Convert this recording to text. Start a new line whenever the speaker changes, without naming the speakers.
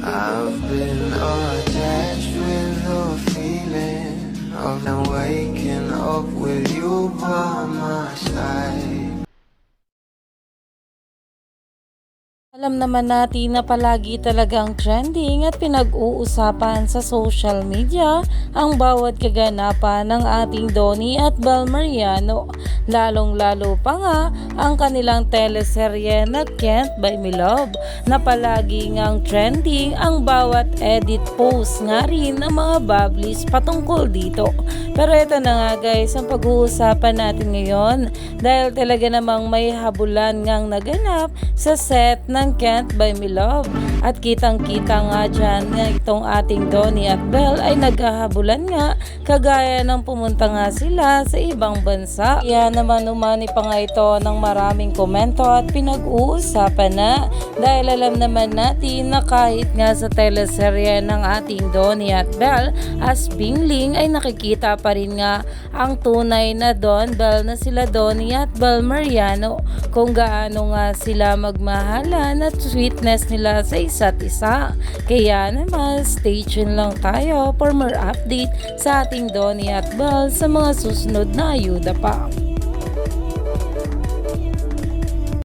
I've been attached with the feeling of now waking up with you by my side.
Alam naman natin na palagi talagang trending at pinag-uusapan sa social media ang bawat kaganapan ng ating Donnie at Bel Mariano. Lalong-lalo pa nga ang kanilang teleserye na Can't Buy Me Love na palagi ngang trending ang bawat edit post nga rin ng mga bablis patungkol dito. Pero ito na nga guys ang pag-uusapan natin ngayon dahil talaga namang may habulan ngang naganap sa set ng Can't Buy Me Love. At kitang-kita nga dyan na itong ating Donnie at Bel ay naghahabulan nga kagaya ng pumunta nga sila sa ibang bansa. Kaya naman umani pa nga ito ng maraming komento at pinag-uusapan na dahil alam naman natin na kahit nga sa teleserye ng ating Donnie at Bel as Bingling ay nakikita pa rin nga ang tunay na Don Bel na sila Donnie at Bel Mariano kung gaano nga sila magmahalan at sweetness nila sa isa't isa. Kaya naman stay tuned lang tayo for more update sa ating Donnie at Bel sa mga susunod na ayuda pa.